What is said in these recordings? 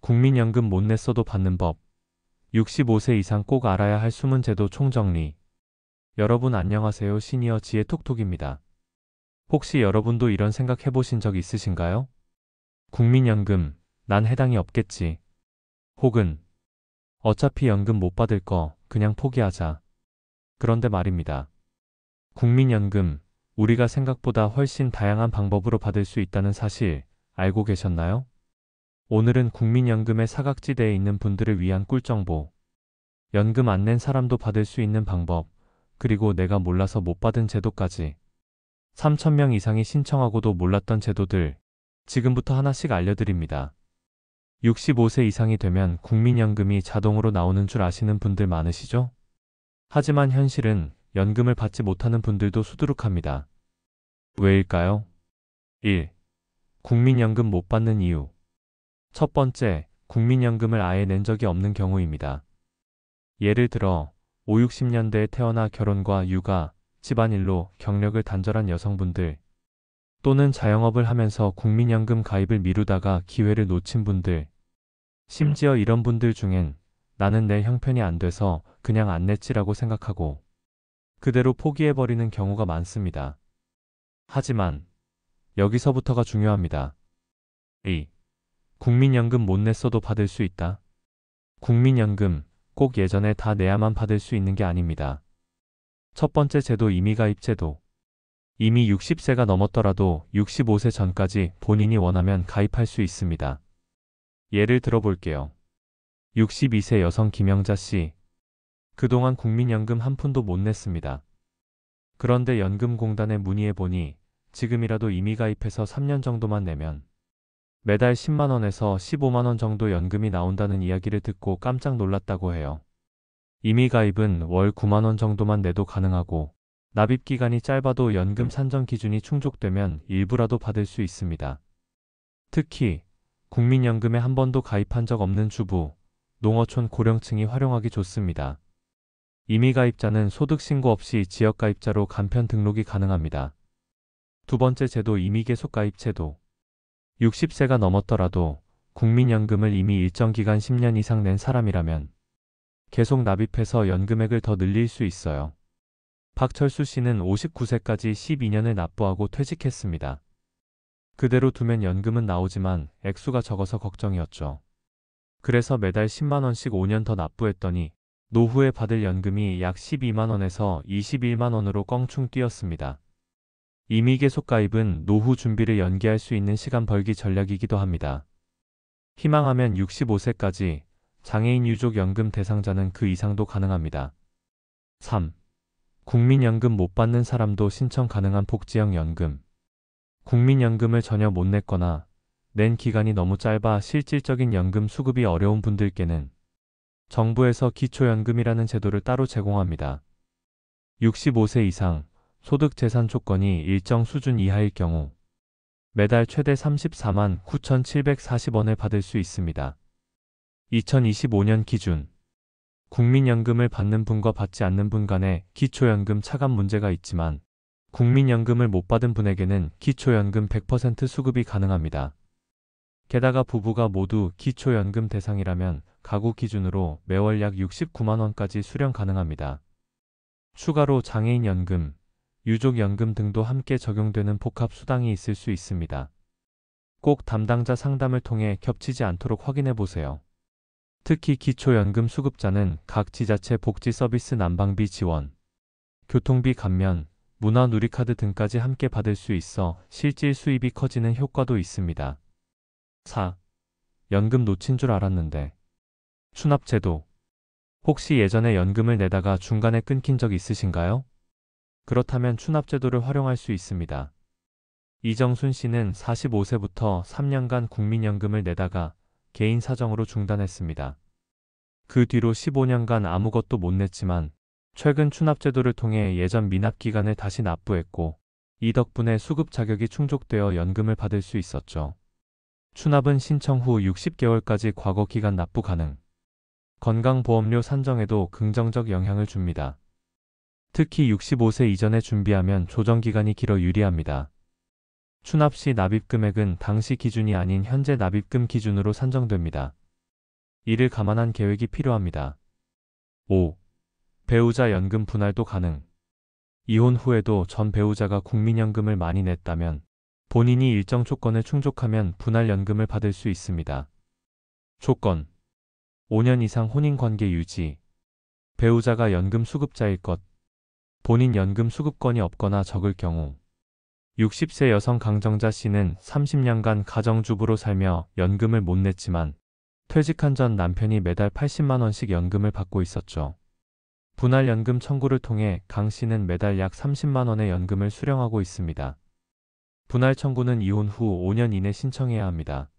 국민연금 못 냈어도 받는 법. 65세 이상 꼭 알아야 할 숨은 제도 총정리. 여러분 안녕하세요. 시니어 지의 톡톡입니다. 혹시 여러분도 이런 생각 해보신 적 있으신가요? 국민연금, 난 해당이 없겠지. 혹은, 어차피 연금 못 받을 거, 그냥 포기하자. 그런데 말입니다. 국민연금, 우리가 생각보다 훨씬 다양한 방법으로 받을 수 있다는 사실, 알고 계셨나요? 오늘은 국민연금의 사각지대에 있는 분들을 위한 꿀정보, 연금 안 낸 사람도 받을 수 있는 방법, 그리고 내가 몰라서 못 받은 제도까지 3,000명 이상이 신청하고도 몰랐던 제도들, 지금부터 하나씩 알려드립니다. 65세 이상이 되면 국민연금이 자동으로 나오는 줄 아시는 분들 많으시죠? 하지만 현실은 연금을 받지 못하는 분들도 수두룩합니다. 왜일까요? 1. 국민연금 못 받는 이유. 첫 번째, 국민연금을 아예 낸 적이 없는 경우입니다. 예를 들어 5, 60년대에 태어나 결혼과 육아, 집안일로 경력을 단절한 여성분들, 또는 자영업을 하면서 국민연금 가입을 미루다가 기회를 놓친 분들, 심지어 이런 분들 중엔 나는 내 형편이 안 돼서 그냥 안 냈지라고 생각하고 그대로 포기해버리는 경우가 많습니다. 하지만 여기서부터가 중요합니다. 2. 국민연금 못 냈어도 받을 수 있다. 국민연금 꼭 예전에 다 내야만 받을 수 있는 게 아닙니다. 첫 번째 제도 임의가입 제도. 이미 60세가 넘었더라도 65세 전까지 본인이 원하면 가입할 수 있습니다. 예를 들어볼게요. 62세 여성 김영자 씨. 그동안 국민연금 한 푼도 못 냈습니다. 그런데 연금공단에 문의해보니 지금이라도 임의가입해서 3년 정도만 내면 매달 10만원에서 15만원 정도 연금이 나온다는 이야기를 듣고 깜짝 놀랐다고 해요. 임의가입은 월 9만원 정도만 내도 가능하고 납입기간이 짧아도 연금 산정 기준이 충족되면 일부라도 받을 수 있습니다. 특히 국민연금에 한 번도 가입한 적 없는 주부, 농어촌 고령층이 활용하기 좋습니다. 임의가입자는 소득신고 없이 지역가입자로 간편 등록이 가능합니다. 두 번째 제도 임의계속가입 제도. 60세가 넘었더라도 국민연금을 이미 일정 기간 10년 이상 낸 사람이라면 계속 납입해서 연금액을 더 늘릴 수 있어요. 박철수 씨는 59세까지 12년을 납부하고 퇴직했습니다. 그대로 두면 연금은 나오지만 액수가 적어서 걱정이었죠. 그래서 매달 10만원씩 5년 더 납부했더니 노후에 받을 연금이 약 12만원에서 21만원으로 껑충 뛰었습니다. 임의계속가입은 노후 준비를 연기할 수 있는 시간 벌기 전략이기도 합니다. 희망하면 65세까지 장애인 유족 연금 대상자는 그 이상도 가능합니다. 3. 국민연금 못 받는 사람도 신청 가능한 복지형 연금. 국민연금을 전혀 못 냈거나 낸 기간이 너무 짧아 실질적인 연금 수급이 어려운 분들께는 정부에서 기초연금이라는 제도를 따로 제공합니다. 65세 이상, 소득 재산 조건이 일정 수준 이하일 경우 매달 최대 34만 9,740원을 받을 수 있습니다. 2025년 기준 국민연금을 받는 분과 받지 않는 분 간에 기초연금 차감 문제가 있지만 국민연금을 못 받은 분에게는 기초연금 100% 수급이 가능합니다. 게다가 부부가 모두 기초연금 대상이라면 가구 기준으로 매월 약 69만원까지 수령 가능합니다. 추가로 장애인연금, 유족연금 등도 함께 적용되는 복합수당이 있을 수 있습니다. 꼭 담당자 상담을 통해 겹치지 않도록 확인해보세요. 특히 기초연금 수급자는 각 지자체 복지서비스 난방비 지원, 교통비 감면, 문화누리카드 등까지 함께 받을 수 있어 실질 수입이 커지는 효과도 있습니다. 4. 연금 놓친 줄 알았는데. 추납제도. 혹시 예전에 연금을 내다가 중간에 끊긴 적 있으신가요? 그렇다면 추납제도를 활용할 수 있습니다. 이정순 씨는 45세부터 3년간 국민연금을 내다가 개인 사정으로 중단했습니다. 그 뒤로 15년간 아무것도 못 냈지만 최근 추납제도를 통해 예전 미납기간을 다시 납부했고 이 덕분에 수급 자격이 충족되어 연금을 받을 수 있었죠. 추납은 신청 후 60개월까지 과거 기간 납부 가능. 건강보험료 산정에도 긍정적 영향을 줍니다. 특히 65세 이전에 준비하면 조정기간이 길어 유리합니다. 추납 시 납입금액은 당시 기준이 아닌 현재 납입금 기준으로 산정됩니다. 이를 감안한 계획이 필요합니다. 5. 배우자 연금 분할도 가능. 이혼 후에도 전 배우자가 국민연금을 많이 냈다면 본인이 일정 조건을 충족하면 분할연금을 받을 수 있습니다. 조건: 5년 이상 혼인관계 유지, 배우자가 연금 수급자일 것, 본인 연금 수급권이 없거나 적을 경우. 60세 여성 강정자 씨는 30년간 가정주부로 살며 연금을 못 냈지만 퇴직한 전 남편이 매달 80만 원씩 연금을 받고 있었죠. 분할연금 청구를 통해 강 씨는 매달 약 30만 원의 연금을 수령하고 있습니다. 분할 청구는 이혼 후 5년 이내 신청해야 합니다.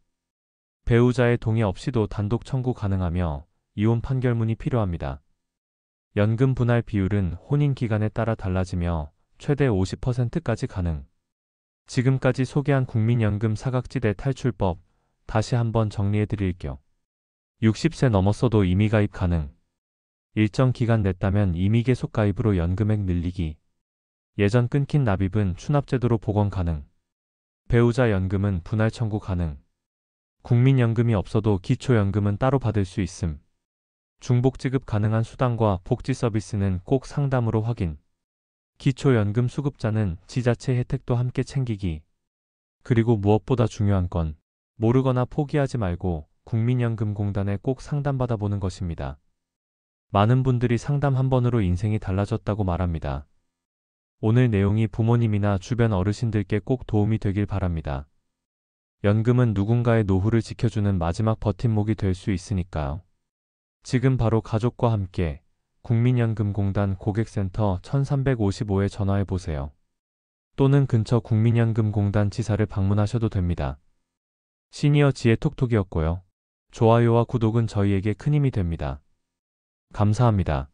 배우자의 동의 없이도 단독 청구 가능하며 이혼 판결문이 필요합니다. 연금 분할 비율은 혼인 기간에 따라 달라지며 최대 50%까지 가능. 지금까지 소개한 국민연금 사각지대 탈출법 다시 한번 정리해 드릴게요. 60세 넘었어도 임의가입 가능. 일정 기간 냈다면 임의계속 가입으로 연금액 늘리기. 예전 끊긴 납입은 추납제도로 복원 가능. 배우자 연금은 분할 청구 가능. 국민연금이 없어도 기초연금은 따로 받을 수 있음. 중복 지급 가능한 수당과 복지 서비스는 꼭 상담으로 확인. 기초연금 수급자는 지자체 혜택도 함께 챙기기. 그리고 무엇보다 중요한 건 모르거나 포기하지 말고 국민연금공단에 꼭 상담받아보는 것입니다. 많은 분들이 상담 한 번으로 인생이 달라졌다고 말합니다. 오늘 내용이 부모님이나 주변 어르신들께 꼭 도움이 되길 바랍니다. 연금은 누군가의 노후를 지켜주는 마지막 버팀목이 될 수 있으니까요. 지금 바로 가족과 함께 국민연금공단 고객센터 1355에 전화해 보세요. 또는 근처 국민연금공단 지사를 방문하셔도 됩니다. 시니어 지혜 톡톡이었고요. 좋아요와 구독은 저희에게 큰 힘이 됩니다. 감사합니다.